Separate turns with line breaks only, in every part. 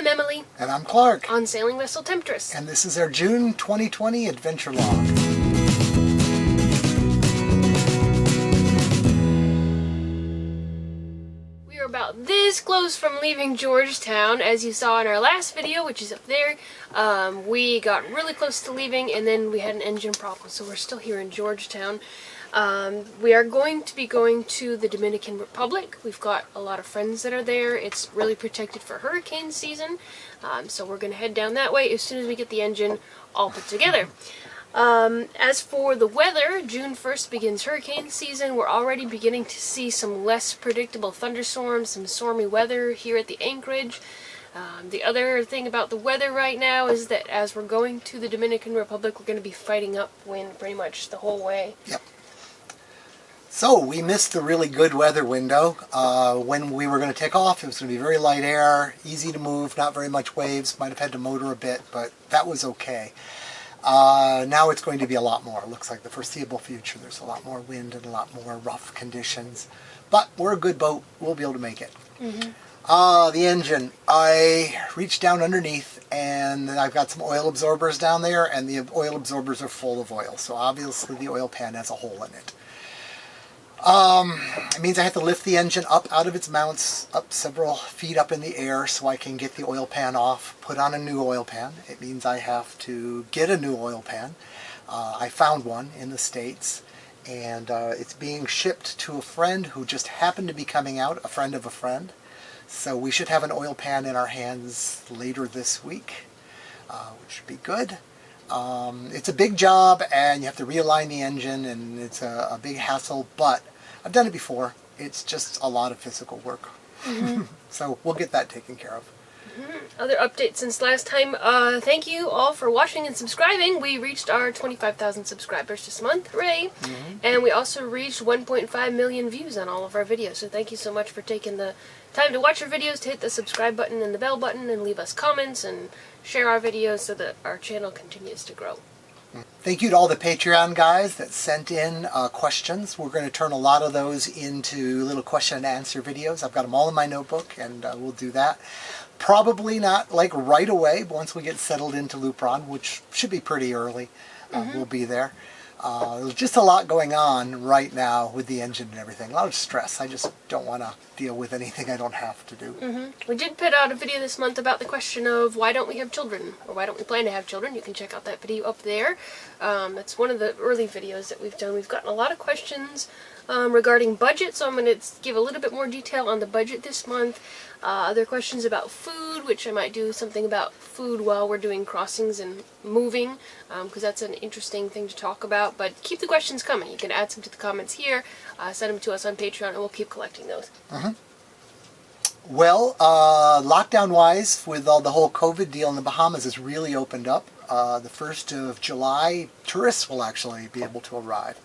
I'm Emily.
And I'm Clark.
On Sailing Vessel Temptress.
And this is our June 2020 Adventure Log.
We are about this close from leaving Georgetown, as you saw in our last video, which is up there. We got really close to leaving, and then we had an engine problem, so we're still here in Georgetown. We are going to be going to the Dominican Republic. We've got a lot of friends that are there. It's really protected for hurricane season, so we're going to head down that way as soon as we get the engine all put together. As for the weather, June 1st begins hurricane season. We're already beginning to see some less predictable thunderstorms, some stormy weather here at the anchorage. The other thing about the weather right now is that as we're going to the Dominican Republic, we're going to be fighting upwind pretty much the whole way.
Yep. So we missed the really good weather window. When we were going to take off, it was going to be very light air, easy to move, not very much waves. Might have had to motor a bit, but that was okay. Now it's going to be a lot more. It looks like the foreseeable future. There's a lot more wind and a lot more rough conditions. But we're a good boat. We'll be able to make it. Mm-hmm. The engine. I reached down underneath and I've got some oil absorbers down there, and the oil absorbers are full of oil. So obviously the oil pan has a hole in it. It means I have to lift the engine up out of its mounts, up several feet up in the air so I can get the oil pan off, put on a new oil pan. It means I have to get a new oil pan. I found one in the States, and it's being shipped to a friend who just happened to be coming out, a friend of a friend. So we should have an oil pan in our hands later this week, which should be good. It's a big job, and you have to realign the engine, and it's a big hassle, but I've done it before. It's just a lot of physical work. Mm-hmm. So we'll get that taken care of.
Mm-hmm. Other updates since last time. Thank you all for watching and subscribing. We reached our 25,000 subscribers this month. Hooray! Mm-hmm. And we also reached 1.5 million views on all of our videos. So thank you so much for taking the time to watch our videos, to hit the subscribe button and the bell button, and leave us comments and share our videos so that our channel continues to grow.
Thank you to all the Patreon guys that sent in questions. We're going to turn a lot of those into little question and answer videos. I've got them all in my notebook, and we'll do that. Probably not like right away, but once we get settled into Lupron, which should be pretty early, we'll be there. There's just a lot going on right now with the engine and everything. A lot of stress. I just don't want to deal with anything I don't have to do. Mm-hmm.
We did put out a video this month about the question of why don't we have children, or why don't we plan to have children. You can check out that video up there. It's one of the early videos that we've done. We've gotten a lot of questions regarding budget, so I'm going to give a little bit more detail on the budget this month. Other questions about food, which I might do something about food while we're doing crossings and moving, because that's an interesting thing to talk about. But keep the questions coming. You can add some to the comments here, send them to us on Patreon, and we'll keep collecting those. Mm-hmm.
Well, lockdown-wise, with all the whole COVID deal in the Bahamas, has really opened up. The 1st of July, tourists will actually be able to arrive.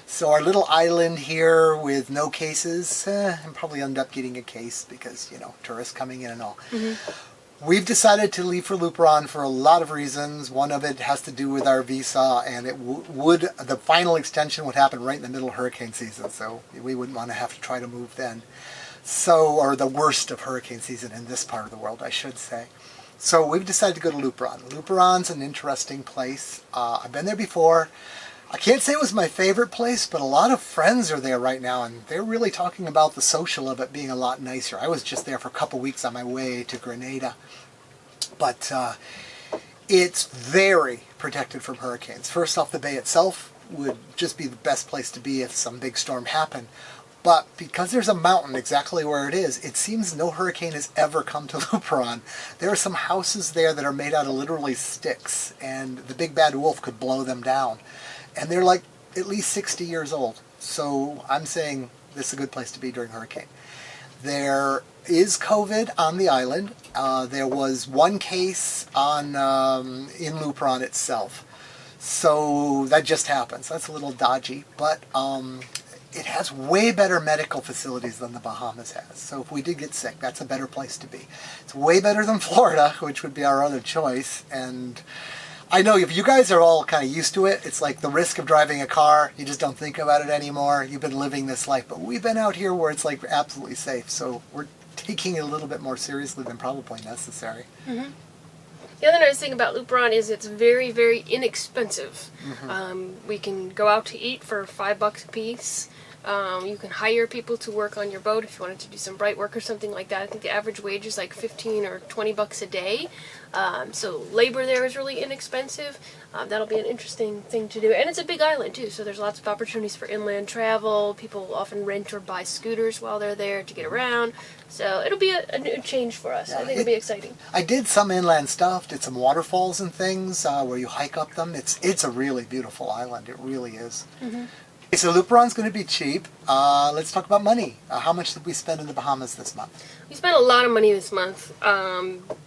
So our little island here with no cases, and probably end up getting a case because, you know, tourists coming in and all. Mm-hmm. We've decided to leave for Lupron for a lot of reasons. One of it has to do with our visa, and it the final extension would happen right in the middle of hurricane season, so we wouldn't want to have to try to move then. So, or the worst of hurricane season in this part of the world, I should say. So we've decided to go to Lupron. Lupron's an interesting place. I've been there before. I can't say it was my favorite place, but a lot of friends are there right now, and they're really talking about the social of it being a lot nicer. I was just there for a couple weeks on my way to Grenada, but it's very protected from hurricanes. First off, the bay itself would just be the best place to be if some big storm happened. But because there's a mountain exactly where it is, it seems no hurricane has ever come to Lupron. There are some houses there that are made out of literally sticks, and the big bad wolf could blow them down. And they're like at least 60 years old. So I'm saying this is a good place to be during hurricane. There is COVID on the island. There was one case on in Lupron itself. So that just happens. That's a little dodgy. But it has way better medical facilities than the Bahamas has. So if we did get sick, that's a better place to be. It's way better than Florida, which would be our other choice. And I know if you guys are all kind of used to it, it's like the risk of driving a car, you just don't think about it anymore. You've been living this life. But we've been out here where it's like absolutely safe. So we're taking it a little bit more seriously than probably necessary.
The other nice thing about Luperon is it's very, very inexpensive. We can go out to eat for $5 a piece. You can hire people to work on your boat if you wanted to do some bright work or something like that. I think the average wage is like 15 or 20 bucks a day. So labor there is really inexpensive. That'll be an interesting thing to do. And it's a big island too, so there's lots of opportunities for inland travel. People often rent or buy scooters while they're there to get around. So it'll be a new change for us. I think it'll be exciting.
I did some inland stuff, did some waterfalls and things where you hike up them. It's a really beautiful island. It really is. Okay, so Luperon's going to be cheap. Let's talk about money. How much did we spend in the Bahamas this month?
We spent a lot of money this month.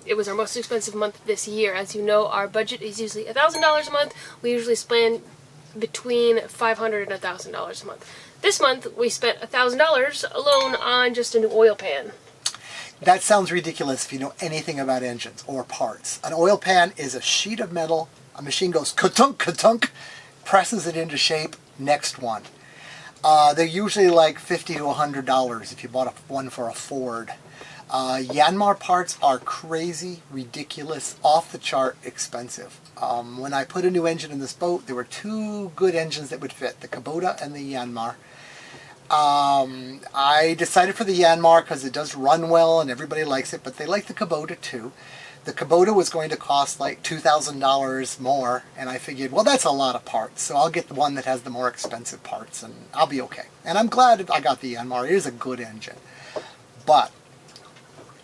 It was our most expensive month this year. As you know, our budget is usually $1,000 a month. We usually spend between $500 and $1,000 a month. This month, we spent $1,000 alone on just a new oil pan.
That sounds ridiculous if you know anything about engines or parts. An oil pan is a sheet of metal. A machine goes ka-tunk, ka-tunk, presses it into shape. Next one. They're usually like $50 to $100 if you bought one for a Ford. Yanmar parts are crazy, ridiculous, off the chart expensive. When I put a new engine in this boat, there were two good engines that would fit, the Kubota and the Yanmar. I decided for the Yanmar because it does run well and everybody likes it, but they like the Kubota too. The Kubota was going to cost like $2,000 more, and I figured, well, that's a lot of parts, so I'll get the one that has the more expensive parts, and I'll be okay. And I'm glad I got the Yanmar. It is a good engine. But,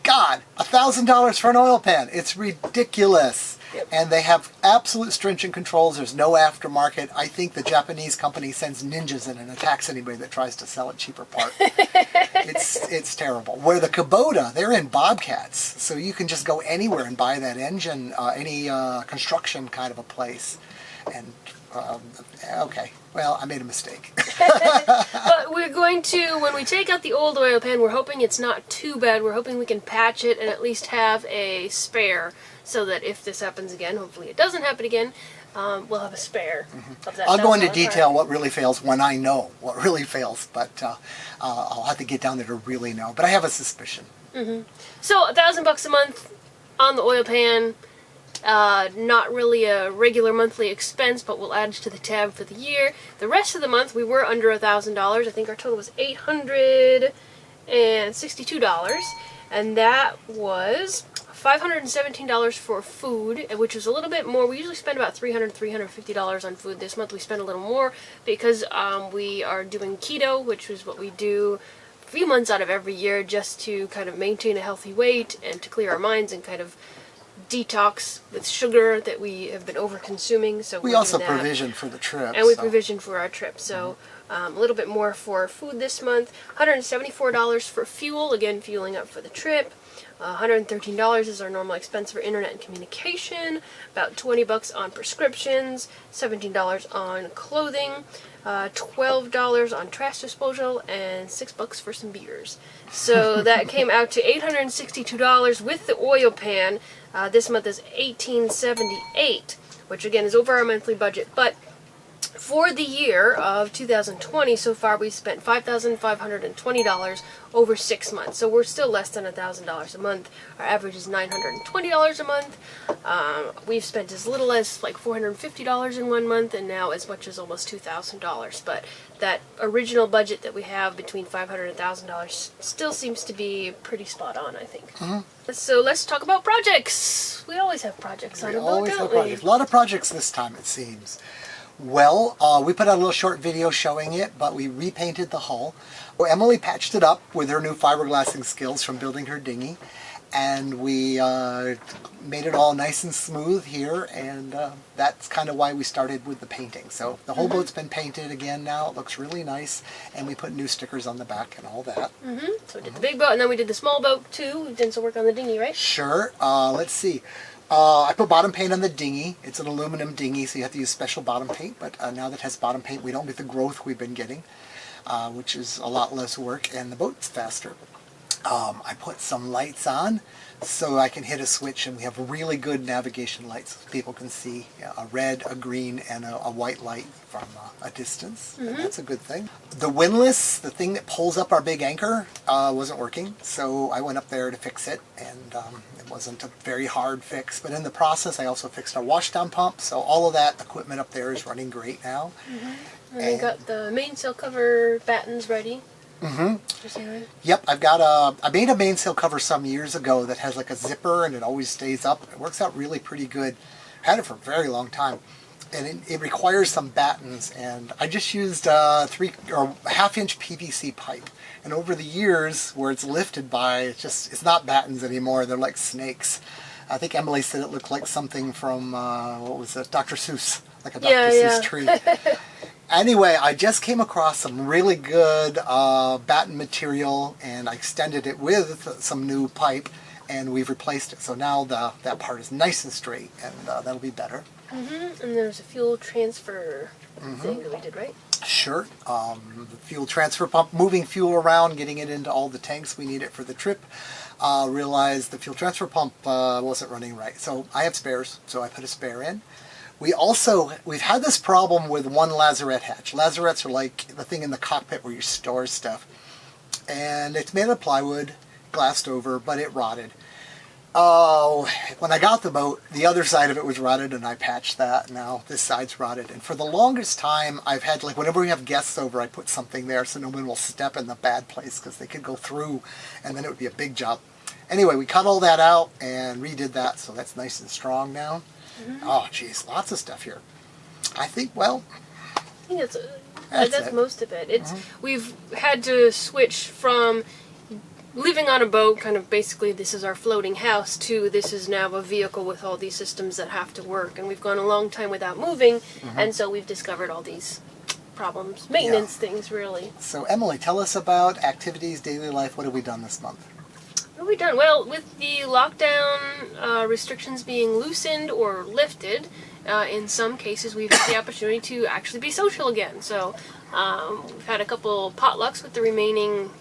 God, $1,000 for an oil pan. It's ridiculous. And they have absolute stringent controls. There's no aftermarket. I think the Japanese company sends ninjas in and attacks anybody that tries to sell a cheaper part. It's terrible. Where the Kubota, they're in Bobcats, so you can just go anywhere and buy that engine, any construction kind of a place. And okay, well, I made a mistake.
But we're going to, when we take out the old oil pan, we're hoping it's not too bad. We're hoping we can patch it and at least have a spare, so that if this happens again, hopefully it doesn't happen again, we'll have a spare. Of that
I'll go into
$1,000
detail
part.
what really fails when I know what really fails, but I'll have to get down there to really know. But I have a suspicion.
So $1,000 a month on the oil pan. Not really a regular monthly expense, but we'll add to the tab for the year. The rest of the month we were under $1,000. I think our total was $862, and that was $517 for food, which was a little bit more. We usually spend about $300, $350 on food. This month we spent a little more because we are doing keto, which is what we do a few months out of every year just to kind of maintain a healthy weight and to clear our minds and kind of detox with sugar that we have been over-consuming. So
We also provision for the trip.
and we provision for our trip. So a little bit more for food this month. $174 for fuel, again fueling up for the trip. $113 is our normal expense for internet and communication. About $20 on prescriptions. $17 on clothing. $12 on trash disposal, and $6 for some beers. So that came out to $862 with the oil pan. This month is $1,878, which again is over our monthly budget. But for the year of 2020, so far we've spent $5,520 over 6 months. So we're still less than $1,000 a month. Our average is $920 a month. We've spent as little as like $450 in 1 month, and now as much as almost $2,000. But that original budget that we have between $500 and $1,000 still seems to be pretty spot on, I think. So let's talk about projects. We always have projects on the boat,
always
don't
have
we?
projects. A lot of projects this time, it seems. Well, we put out a little short video showing it, but we repainted the hull. Well, Emily patched it up with her new fiberglassing skills from building her dinghy, and we made it all nice and smooth here, and that's kind of why we started with the painting. So the whole boat's been painted again now. It looks really nice, and we put new stickers on the back and all that.
So we did the big boat, and then we did the small boat too. We've done some work on the dinghy, right?
Sure. Let's see. I put bottom paint on the dinghy. It's an aluminum dinghy, so you have to use special bottom paint. But now that it has bottom paint, we don't get the growth we've been getting, which is a lot less work, and the boat's faster. I put some lights on so I can hit a switch and we have really good navigation lights. People can see a red, a green, and a white light from a distance. And that's a good thing. The windlass, the thing that pulls up our big anchor, wasn't working. So I went up there to fix it, and it wasn't a very hard fix. But in the process, I also fixed our washdown pump. So all of that equipment up there is running great now.
And we got the mainsail cover battens ready.
Yep, I made a mainsail cover some years ago that has like a zipper and it always stays up. It works out really pretty good. I had it for a very long time. And it requires some battens, and I just used 1/2-inch PVC pipe. And over the years, where it's lifted by, it's not battens anymore. They're like snakes. I think Emily said it looked like something from what was it, Dr. Seuss, like a Dr. Seuss tree. Anyway, I just came across some really good batten material, and I extended it with some new pipe, and we've replaced it. So now that part is nice and straight, and that'll be better.
And there's a fuel transfer thing that we did, right?
Sure. The fuel transfer pump, moving fuel around, getting it into all the tanks we need it for the trip. Realized the fuel transfer pump wasn't running right. So I have spares, so I put a spare in. We've had this problem with one lazarette hatch. Lazarettes are like the thing in the cockpit where you store stuff. And it's made of plywood, glassed over, but it rotted. When I got the boat, the other side of it was rotted, and I patched that. Now this side's rotted. And for the longest time, I've had, like, whenever we have guests over, I put something there so no one will step in the bad place, because they could go through, and then it would be a big job. Anyway, we cut all that out and redid that, so that's nice and strong now. Oh, geez, lots of stuff here. I think
that's most of it. We've had to switch from living on a boat, kind of basically this is our floating house, to this is now a vehicle with all these systems that have to work. And we've gone a long time without moving, and so we've discovered all these problems, maintenance things, really.
So, Emily, tell us about activities, daily life. What have we done this month?
What have we done? Well, with the lockdown restrictions being loosened or lifted, in some cases we've had the opportunity to actually be social again. So we've had a couple potlucks with the remaining,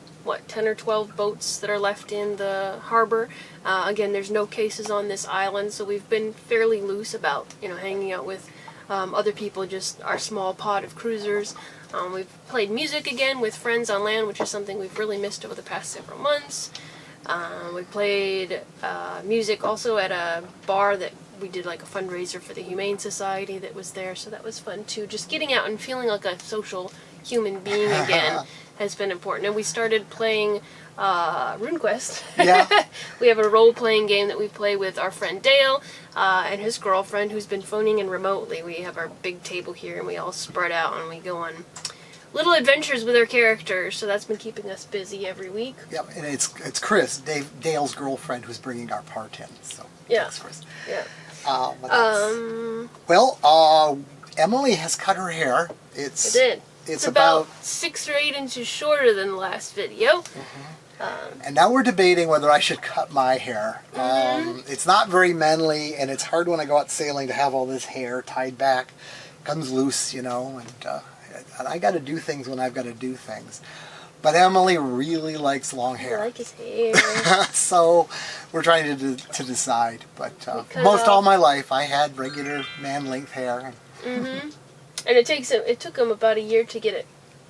10 or 12 boats that are left in the harbor. Again, there's no cases on this island, so we've been fairly loose about, hanging out with other people, just our small pod of cruisers. We've played music again with friends on land, which is something we've really missed over the past several months. We played music also at a bar that we did, like a fundraiser for the Humane Society that was there, so that was fun too. Just getting out and feeling like a social human being again has been important. And we started playing RuneQuest. Yeah. We have a role-playing game that we play with our friend Dale and his girlfriend, who's been phoning in remotely. We have our big table here, and we all spread out and we go on little adventures with our characters, so that's been keeping us busy every week.
Yep, and it's Chris, Dale's girlfriend, who's bringing our part in. So thanks, Chris.
Yeah.
Emily has cut her hair.
I did. It's about 6 or 8 inches shorter than the last video.
And now we're debating whether I should cut my hair. It's not very manly, and it's hard when I go out sailing to have all this hair tied back. It comes loose, and I got to do things when I've got to do things. But Emily really likes long hair.
I like his hair.
So we're trying to decide. But all my life I had regular man-length hair.
And it took him about a year to get it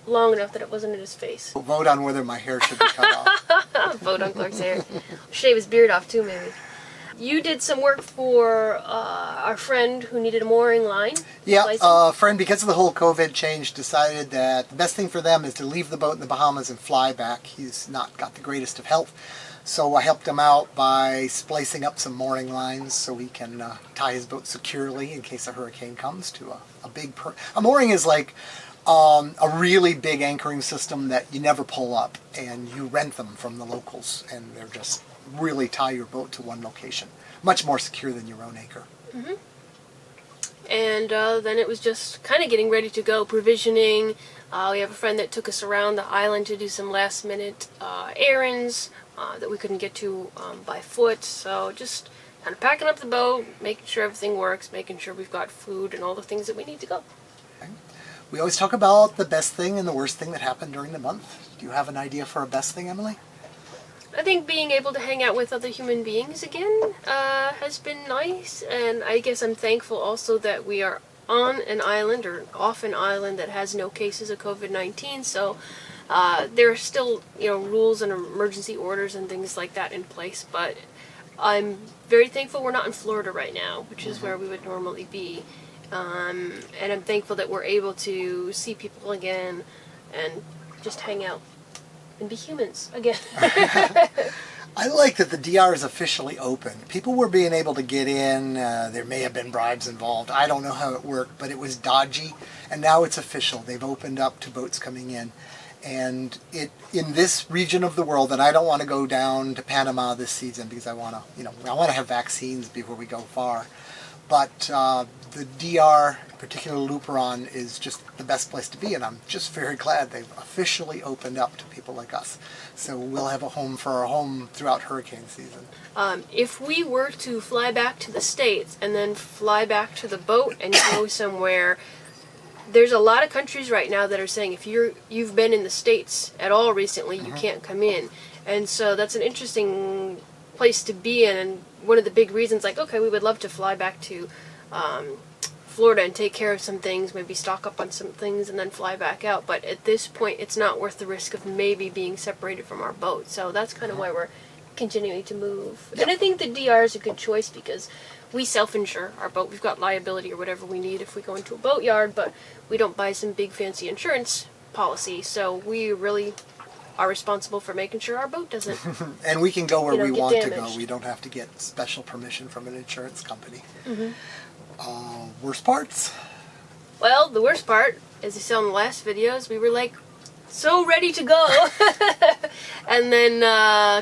long enough that it wasn't in his face.
Vote on whether my hair should be cut off.
Vote on Clark's hair. Shave his beard off too, maybe. You did some work for our friend who needed a mooring line.
Yeah, a friend, because of the whole COVID change, decided that the best thing for them is to leave the boat in the Bahamas and fly back. He's not got the greatest of health. So I helped him out by splicing up some mooring lines so he can tie his boat securely in case a hurricane comes to a mooring is like a really big anchoring system that you never pull up, and you rent them from the locals, and they're just really tie your boat to one location. Much more secure than your own anchor.
And then it was just kind of getting ready to go, provisioning. We have a friend that took us around the island to do some last minute errands that we couldn't get to by foot. So just kind of packing up the boat, making sure everything works, making sure we've got food and all the things that we need to go.
Okay. We always talk about the best thing and the worst thing that happened during the month. Do you have an idea for a best thing, Emily?
I think being able to hang out with other human beings again has been nice, and I guess I'm thankful also that we are on an island or off an island that has no cases of COVID-19. So there are still rules and emergency orders and things like that in place, but I'm very thankful we're not in Florida right now, which is where we would normally be. And I'm thankful that we're able to see people again and just hang out and be humans again.
I like that the DR is officially open. People were being able to get in. There may have been bribes involved. I don't know how it worked, but it was dodgy. And now it's official. They've opened up to boats coming in. And in this region of the world, and I don't want to go down to Panama this season because I want to have vaccines before we go far. But the DR, particularly Luperon, is just the best place to be, and I'm just very glad they've officially opened up to people like us. So we'll have a home for our home throughout hurricane season.
If we were to fly back to the States and then fly back to the boat and go somewhere, there's a lot of countries right now that are saying if you've been in the States at all recently, you can't come in. And so that's an interesting place to be in, and one of the big reasons, like, okay, we would love to fly back to Florida and take care of some things, maybe stock up on some things and then fly back out, but at this point it's not worth the risk of maybe being separated from our boat. So that's kind of why we're continuing to move. Yep. And I think the DR is a good choice because we self-insure our boat. We've got liability or whatever we need if we go into a boat yard, but we don't buy some big fancy insurance policy, so we really are responsible for making sure our boat doesn't
and we can go where we want
damaged.
to go. We don't have to get special permission from an insurance company. Worst parts?
Well, the worst part, as you saw in the last videos, we were like so ready to go and then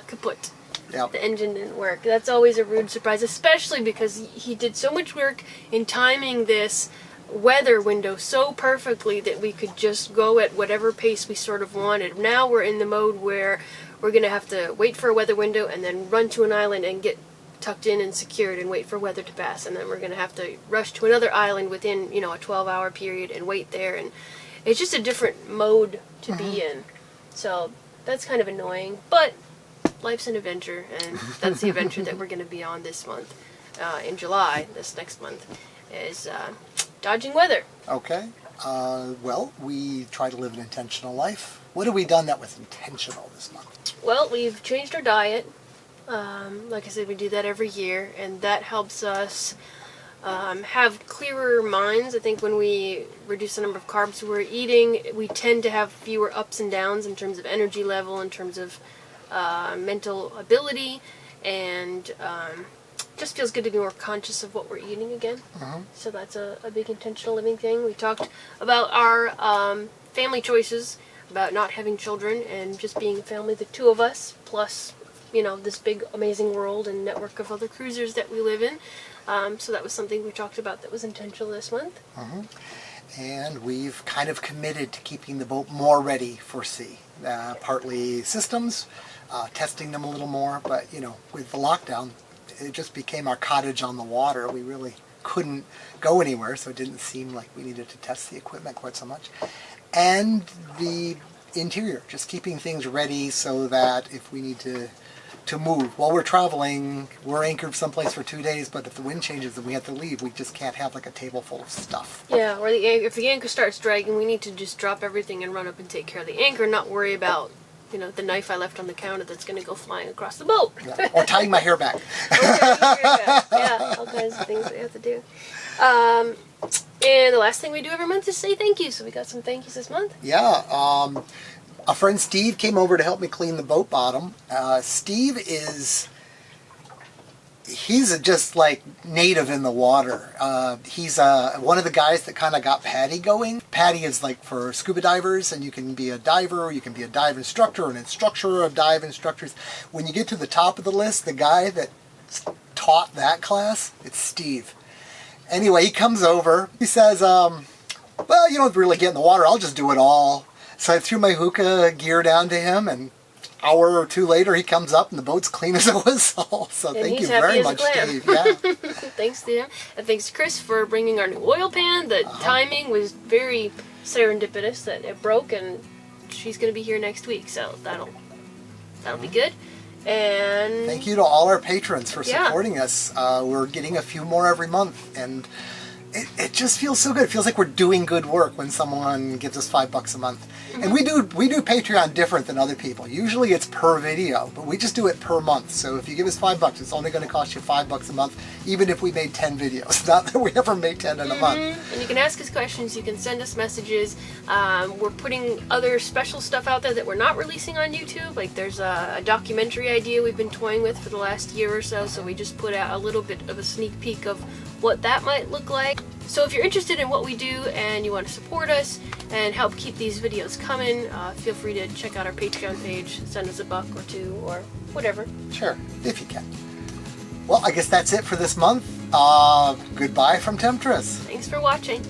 kaput.
Yep.
The engine didn't work. That's always a rude surprise, especially because he did so much work in timing this weather window so perfectly that we could just go at whatever pace we sort of wanted. Now we're in the mode where we're going to have to wait for a weather window and then run to an island and get tucked in and secured and wait for weather to pass, and then we're going to have to rush to another island within a 12-hour period and wait there, and it's just a different mode to be in. So that's kind of annoying, but life's an adventure, and that's the adventure that we're going to be on this month, in July, this next month, is dodging weather. Okay.
Well, we try to live an intentional life. What have we done that was intentional this month?
Well, we've changed our diet. Like I said, we do that every year, and that helps us have clearer minds. I think when we reduce the number of carbs we're eating, we tend to have fewer ups and downs in terms of energy level, in terms of mental ability, and just feels good to be more conscious of what we're eating again. So that's a big intentional living thing. We talked about our family choices, about not having children and just being a family, the two of us, plus this big amazing world and network of other cruisers that we live in. So that was something we talked about that was intentional this month.
And we've kind of committed to keeping the boat more ready for sea. Partly systems, testing them a little more, but with the lockdown, it just became our cottage on the water. We really couldn't go anywhere, so it didn't seem like we needed to test the equipment quite so much. And the interior, just keeping things ready so that if we need to move while we're traveling, we're anchored someplace for 2 days, but if the wind changes and we have to leave, we just can't have like a table full of stuff.
Yeah, or if the anchor starts dragging, we need to just drop everything and run up and take care of the anchor, not worry about the knife I left on the counter that's going to go flying across the boat.
Yeah. Or tying my hair back.
Yeah, all kinds of things we have to do. And the last thing we do every month is say thank you. So we got some thank yous this month.
Yeah. A friend Steve came over to help me clean the boat bottom. Steve he's just like native in the water. He's one of the guys that kind of got PADI going. PADI is like for scuba divers, and you can be a diver, you can be a dive instructor, or an instructor of dive instructors. When you get to the top of the list, the guy that taught that class, it's Steve. Anyway, he comes over. He says, well, you don't really get in the water. I'll just do it all. So I threw my hookah gear down to him, and hour or two later, he comes up and the boat's clean as a whistle. So
and
thank you very much, Steve. Yeah.
Thanks to him. And thanks to Chris for bringing our new oil pan. The timing was very serendipitous that it broke, and she's going to be here next week. So that'll be good. And
thank you to all our patrons for
Yeah.
supporting us. We're getting a few more every month, and it just feels so good. It feels like we're doing good work when someone gives us $5 a month. And we do Patreon different than other people. Usually it's per video, but we just do it per month. So if you give us $5, it's only going to cost you $5 a month, even if we made 10 videos. Not that we ever made 10 in a month.
And you can ask us questions, you can send us messages. We're putting other special stuff out there that we're not releasing on YouTube. Like there's a documentary idea we've been toying with for the last year or so, so we just put out a little bit of a sneak peek of what that might look like. So if you're interested in what we do and you want to support us and help keep these videos coming, feel free to check out our Patreon page, send us $1 or $2 or whatever.
Sure, if you can. Well, I guess that's it for this month. Goodbye from Temptress.
Thanks for watching.